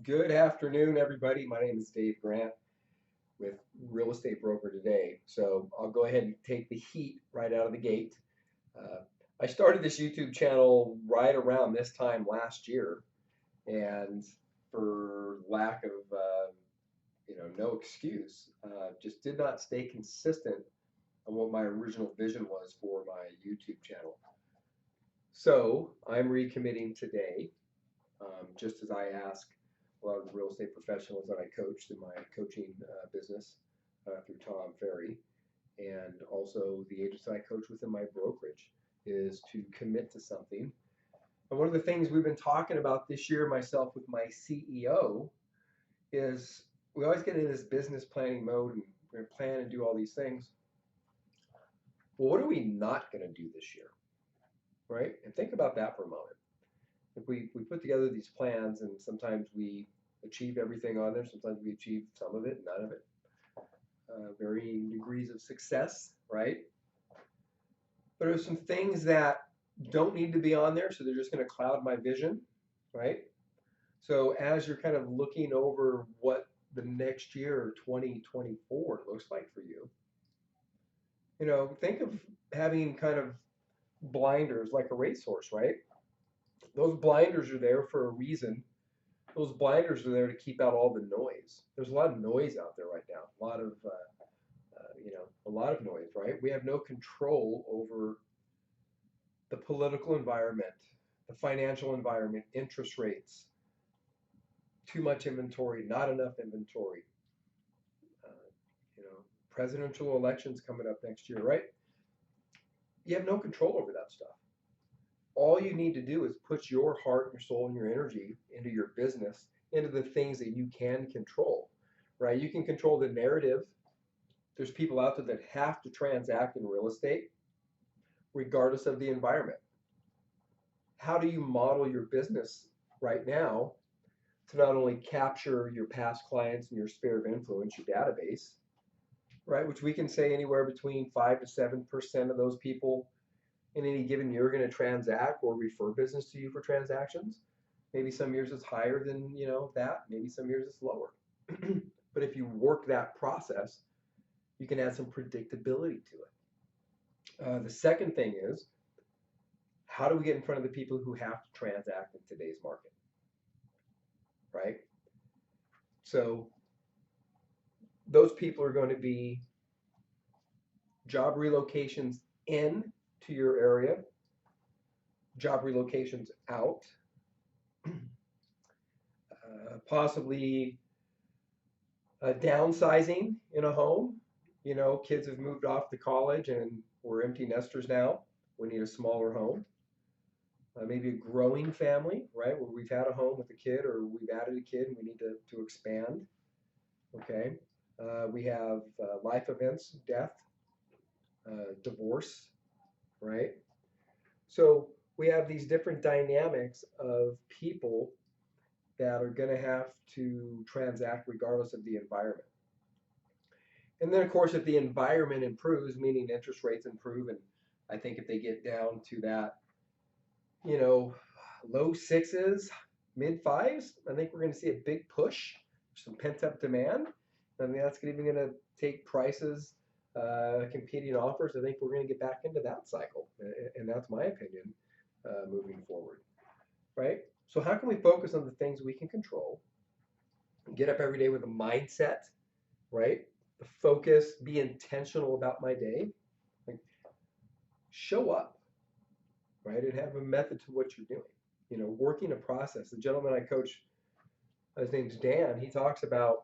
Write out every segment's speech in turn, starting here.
Good afternoon, everybody. My name is Dave Grant with Real Estate Broker Today. So I'll go ahead and take the heat right out of the gate. Uh, I started this YouTube channel right around this time last year, and for lack of no excuse, just did not stay consistent on what my original vision was for my YouTube channel. So I'm recommitting today, just as I ask a lot of the real estate professionals that I coached in my coaching business through Tom Ferry, and also the agents that I coach within my brokerage, is to commit to something. And one of the things we've been talking about this year, myself with my CEO, is we always get into this business planning mode and we're going to plan and do all these things. Well, what are we not going to do this year? Right? And think about that for a moment. If we put together these plans and sometimes we achieve everything on there, sometimes we achieve some of it, none of it, varying degrees of success, right? But there's some things that don't need to be on there, so they're just going to cloud my vision, right? So as you're kind of looking over what the next year, 2024, looks like for you, think of having kind of blinders like a racehorse, right? Those blinders are there for a reason. Those blinders are there to keep out all the noise. There's a lot of noise out there right now. A lot of noise, right? We have no control over the political environment, the financial environment, interest rates, too much inventory, not enough inventory. Uh, Presidential elections coming up next year, right? You have no control over that stuff. All you need to do is put your heart, your soul, and your energy into your business, into the things that you can control, right? You can control the narrative. There's people out there that have to transact in real estate regardless of the environment. How do you model your business right now to not only capture your past clients and your sphere of influence, your database, right? Which we can say anywhere between 5 to 7% of those people in any given year are going to transact or refer business to you for transactions. Maybe some years it's higher than that. Maybe some years it's lower. But if you work that process, you can add some predictability to it. The second thing is, how do we get in front of the people who have to transact in today's market, right? So those people are going to be job relocations in to your area, job relocations out, possibly downsizing in a home. Kids have moved off to college and we're empty nesters now. We need a smaller home. Maybe a growing family, right? Where we've had a home with a kid or we've added a kid and we need to expand. Okay. We have life events, death, divorce, right? So we have these different dynamics of people that are going to have to transact regardless of the environment. And then, of course, if the environment improves, meaning interest rates improve, and I think if they get down to that, low sixes, mid fives, I think we're going to see a big push, some pent up demand. I mean, that's even going to take prices, competing offers. I think we're going to get back into that cycle, and that's my opinion moving forward, right? So how can we focus on the things we can control? Get up every day with a mindset, right? The focus, be intentional about my day, like show up, right? And have a method to what you're doing. Working a process. The gentleman I coach, his name's Dan, he talks about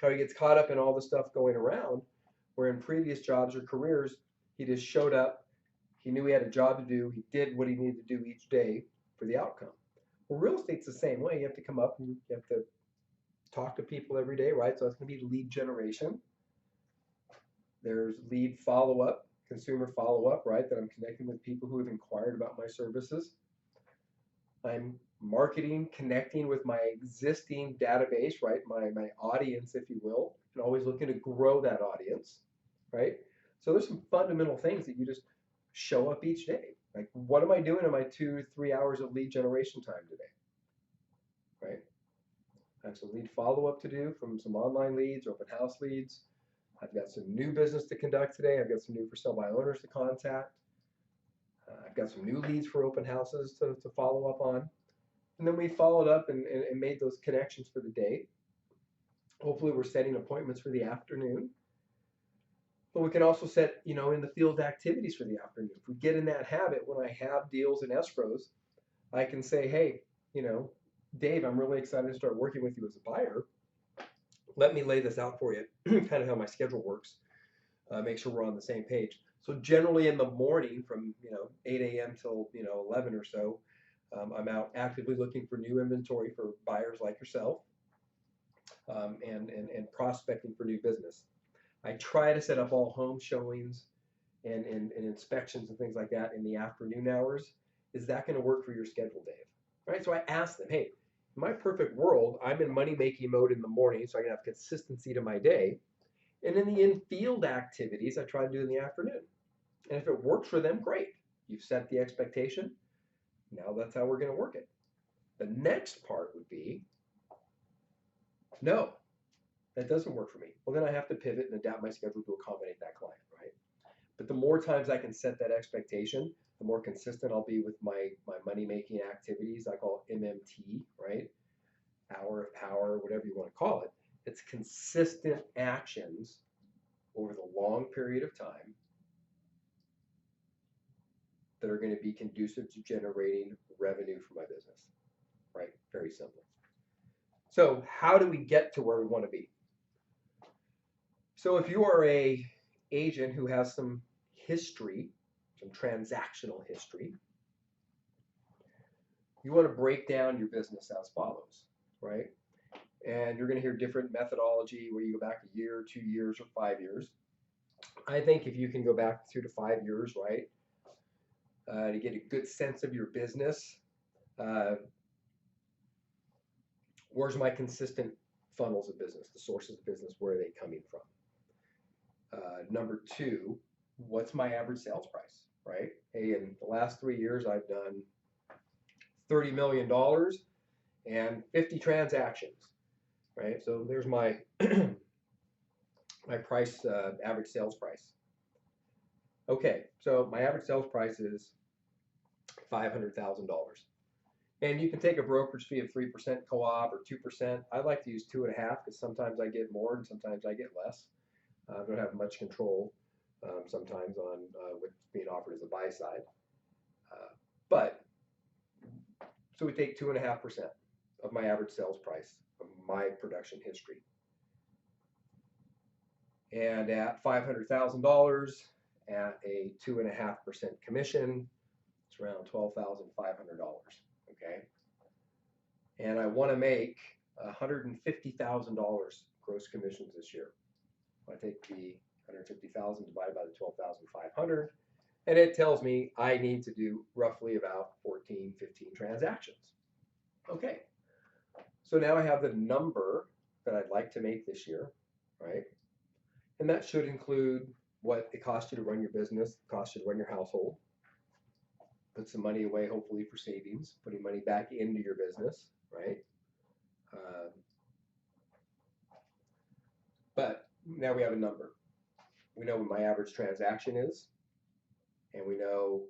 how he gets caught up in all the stuff going around, where in previous jobs or careers, he just showed up, he knew he had a job to do, he did what he needed to do each day for the outcome. Well, real estate's the same way. You have to come up and you have to talk to people every day, right? So it's going to be lead generation. There's lead follow-up, consumer follow-up, right? That I'm connecting with people who have inquired about my services. I'm marketing, connecting with my existing database, right? My audience, if you will, and always looking to grow that audience, right? So there's some fundamental things that you just show up each day. Like, what am I doing in my 2 to 3 hours of lead generation time today, right? I have some lead follow-up to do from some online leads, open house leads. I've got some new business to conduct today. I've got some new for sale by owners to contact. I've got some new leads for open houses to follow up on. And then we followed up and made those connections for the day. Hopefully we're setting appointments for the afternoon. But we can also set, in the field activities for the afternoon. If we get in that habit, when I have deals and escrows, I can say, hey, Dave, I'm really excited to start working with you as a buyer. Let me lay this out for you, kind of how my schedule works. Make sure we're on the same page. So generally in the morning from 8 a.m. till 11 or so, I'm out actively looking for new inventory for buyers like yourself, and prospecting for new business. I try to set up all home showings and inspections and things like that in the afternoon hours. Is that going to work for your schedule, Dave? Right. So I asked them, hey, in my perfect world, I'm in money making mode in the morning, so I can have consistency to my day. And in the in-field activities, I try to do in the afternoon. And if it works for them, great. You've set the expectation. Now that's how we're going to work it. The next part would be, no, that doesn't work for me. Well, then I have to pivot and adapt my schedule to accommodate that client, right? But the more times I can set that expectation, the more consistent I'll be with my money-making activities. I call it MMT, right? Hour of power, whatever you want to call it. It's consistent actions over the long period of time that are going to be conducive to generating revenue for my business, right? Very simple. So how do we get to where we want to be? So if you are a agent who has some history, some transactional history, you want to break down your business as follows, right? And you're going to hear different methodology where you go back a year, 2 years, or 5 years. I think if you can go back 2 to 5 years, right, to get a good sense of your business, where's my consistent funnels of business, the sources of business, where are they coming from? Number 2, what's my average sales price, right? Hey, in the last 3 years, I've done $30 million and 50 transactions, right? So there's my my price, average sales price. Okay, so my average sales price is $500,000. And you can take a brokerage fee of 3% co-op or 2%. I like to use 2.5 because sometimes I get more and sometimes I get less. I don't have much control sometimes on what's being offered as a buy side. But so we take 2.5% of my average sales price of my production history. And at $500,000 at a 2.5% commission, it's around $12,500. Okay. And I want to make $150,000 gross commissions this year. I take the 150,000 divided by the 12,500, and it tells me I need to do roughly about 14, 15 transactions. Okay. So now I have the number that I'd like to make this year, right? And that should include what it costs you to run your business, costs you to run your household, put some money away, hopefully for savings, putting money back into your business, right? But now we have a number. We know what my average transaction is, and we know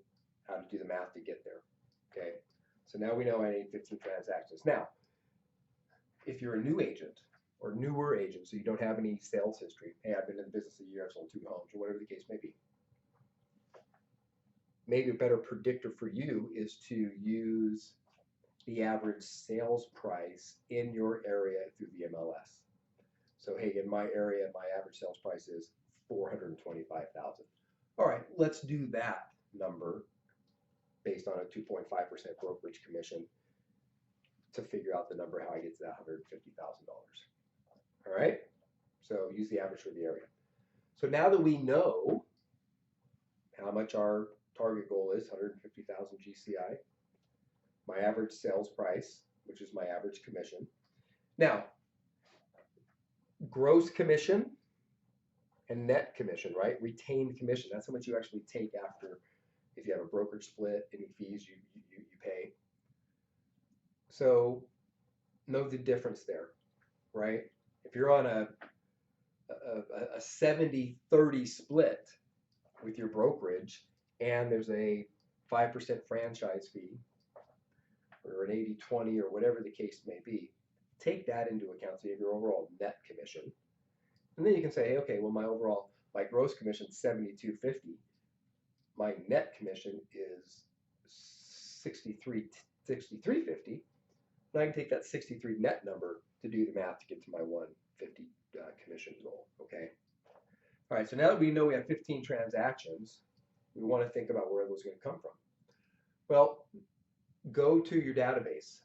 how to do the math to get there, okay? So now we know I need 15 transactions. Now, if you're a new agent or newer agent, so you don't have any sales history, hey, I've been in the business a year, I've sold 2 homes, or whatever the case may be. Maybe a better predictor for you is to use the average sales price in your area through the MLS. So hey, in my area, my average sales price is $425,000. All right, let's do that number based on a 2.5% brokerage commission to figure out the number how I get to that $150,000. All right, so use the average for the area. So now that we know how much our target goal is, 150,000 GCI, my average sales price, which is my average commission. Now, gross commission and net commission, right? Retained commission. That's how much you actually take after, if you have a brokerage split, any fees you pay. So know the difference there. right? If you're on a 70-30 split with your brokerage and there's a 5% franchise fee or an 80-20 or whatever the case may be, take that into account so you have your overall net commission. And then you can say, hey, okay, well, my gross commission is 72.50. My net commission is 63.50. And I can take that 63 net number to do the math to get to my 150 commission goal. Okay. All right. So now that we know we have 15 transactions, we want to think about where those are going to come from. Well, go to your database.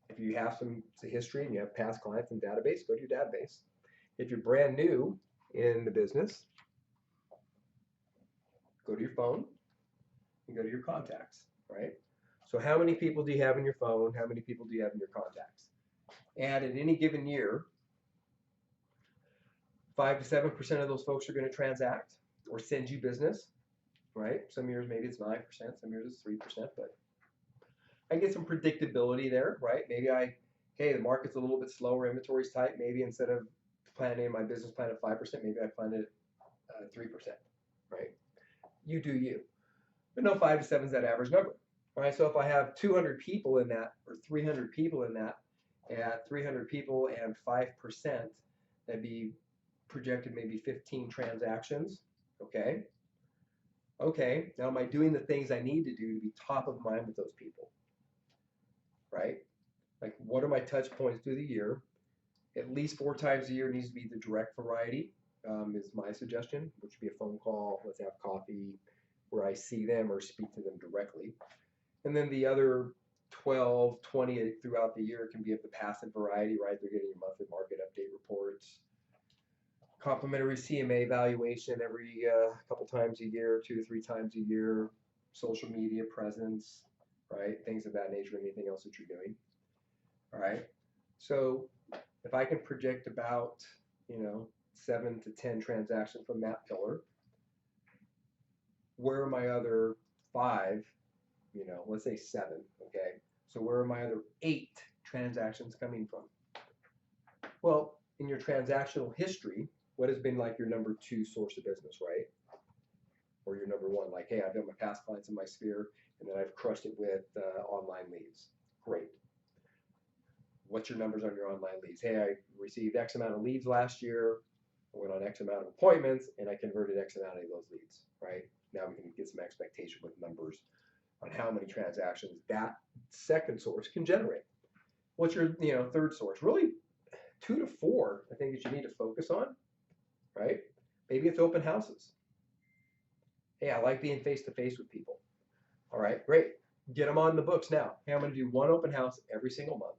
If you have some history and you have past clients in database, go to your database. If you're brand new in the business, go to your phone and go to your contacts, right? So how many people do you have in your phone? How many people do you have in your contacts? And in any given year, 5 to 7% of those folks are going to transact or send you business, right? Some years maybe it's 9%, some years it's 3%, but I get some predictability there, right? Maybe hey, the market's a little bit slower, inventory's tight. Maybe instead of planning my business plan at 5%, maybe I plan it at 3%, right? You do you. But no, 5 to 7 is that average number, right? So if I have 200 people in that or 300 people in that, at 300 people and 5%, that'd be projected maybe 15 transactions, okay? Okay, now am I doing the things I need to do to be top of mind with those people, right? Like, what are my touch points through the year? At least 4 times a year needs to be the direct variety, is my suggestion, which would be a phone call, let's have coffee, where I see them or speak to them directly. And then the other 12, 20 throughout the year can be of the passive variety, right? They're getting your monthly market update reports, complimentary CMA evaluation every couple times a year, 2 to 3 times a year, social media presence, right? Things of that nature, anything else that you're doing. All right. So if I can project about, 7 to 10 transactions from that pillar, where are my other 5, let's say 7, okay? So where are my other 8 transactions coming from? Well, in your transactional history, what has been like your number 2 source of business, right? Or your number 1, like, hey, I've got my past clients in my sphere, and then I've crushed it with online leads. Great. What's your numbers on your online leads? Hey, I received X amount of leads last year, I went on X amount of appointments, and I converted X amount of those leads, right? Now we can get some expectation with numbers on how many transactions that second source can generate. What's your third source? Really, 2 to 4, I think that you need to focus on, right? Maybe it's open houses. Hey, I like being face to face with people. All right, great. Get them on the books now. Hey, I'm going to do 1 open house every single month.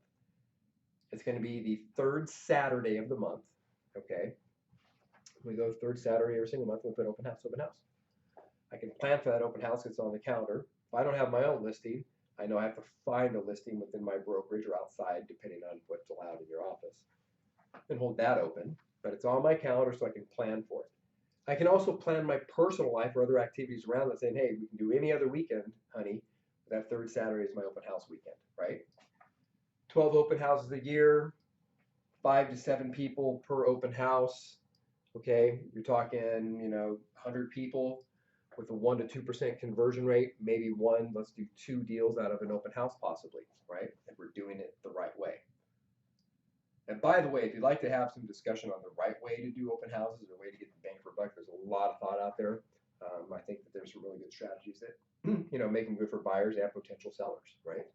It's going to be the 3rd Saturday of the month. Okay. We go 3rd Saturday every single month. We'll put open house, open house. I can plan for that open house. It's on the calendar. If I don't have my own listing, I know I have to find a listing within my brokerage or outside, depending on what's allowed in your office, and hold that open. But it's on my calendar so I can plan for it. I can also plan my personal life or other activities around that, saying, hey, we can do any other weekend, honey. That 3rd Saturday is my open house weekend, right? 12 open houses a year, 5 to 7 people per open house. Okay, you're talking, 100 people with a 1 to 2% conversion rate, maybe let's do 2 deals out of an open house possibly, right? If we're doing it the right way. And by the way, if you'd like to have some discussion on the right way to do open houses or way to get the bang for buck, there's a lot of thought out there. I think that there's some really good strategies that, make them good for buyers and potential sellers, right?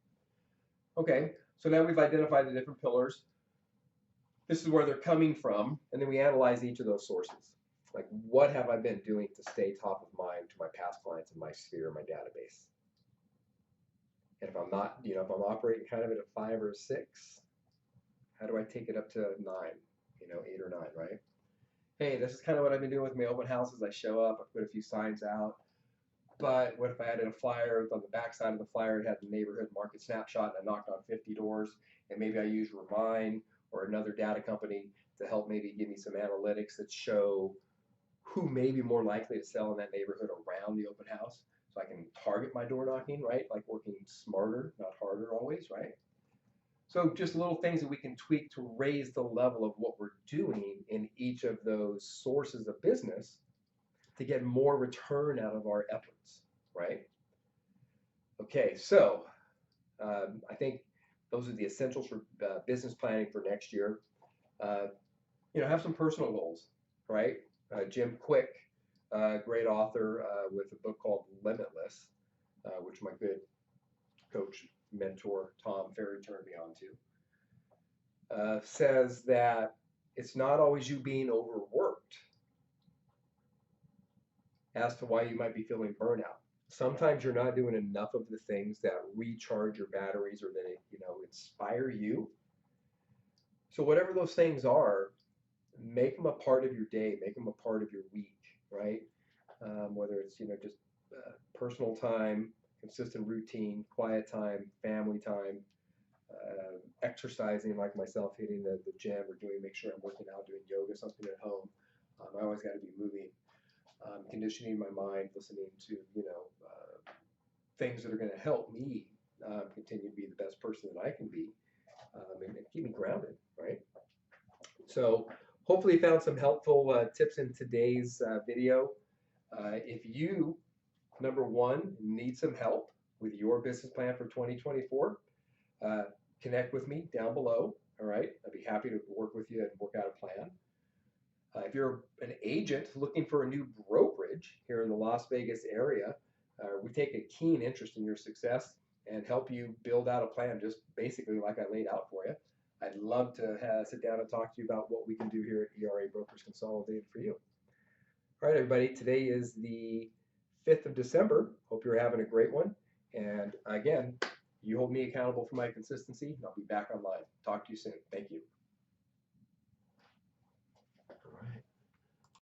Okay, so now we've identified the different pillars. This is where they're coming from, and then we analyze each of those sources. Like, what have I been doing to stay top of mind to my past clients in my sphere, my database? And if I'm not, if I'm operating kind of at a 5 or a 6, how do I take it up to 9, 8 or 9, right? Hey, this is kind of what I've been doing with my open houses. I show up, I put a few signs out, but what if I added a flyer on the back side of the flyer? It had the neighborhood market snapshot, and I knocked on 50 doors, and maybe I use Remind or another data company to help maybe give me some analytics that show who may be more likely to sell in that neighborhood around the open house, so I can target my door knocking, right? Like working smarter, not harder always, right? So just little things that we can tweak to raise the level of what we're doing in each of those sources of business to get more return out of our efforts, right? Okay, so I think those are the essentials for business planning for next year. Uh, have some personal goals, right? Jim Quick, great author with a book called Limitless, which my good coach, mentor, Tom Ferry turned me on to, says that it's not always you being overworked as to why you might be feeling burnout. Sometimes you're not doing enough of the things that recharge your batteries or that inspire you. So whatever those things are, make them a part of your day, make them a part of your week, right? Whether it's just personal time, consistent routine, quiet time, family time, exercising like myself, hitting the gym or make sure I'm working out, doing yoga, something at home. I always got to be moving, conditioning my mind, listening to things that are going to help me continue to be the best person that I can be, and keep me grounded, right? So hopefully you found some helpful tips in today's video. If you, number one, need some help with your business plan for 2024, uh, connect with me down below. All right, I'd be happy to work with you and work out a plan. If you're an agent looking for a new brokerage here in the Las Vegas area, we take a keen interest in your success and help you build out a plan just basically like I laid out for you. I'd love to sit down and talk to you about what we can do here at ERA Brokers Consolidated for you. All right, everybody, today is the 5th of December. Hope you're having a great one. And again, you hold me accountable for my consistency, and I'll be back online. Talk to you soon. Thank you.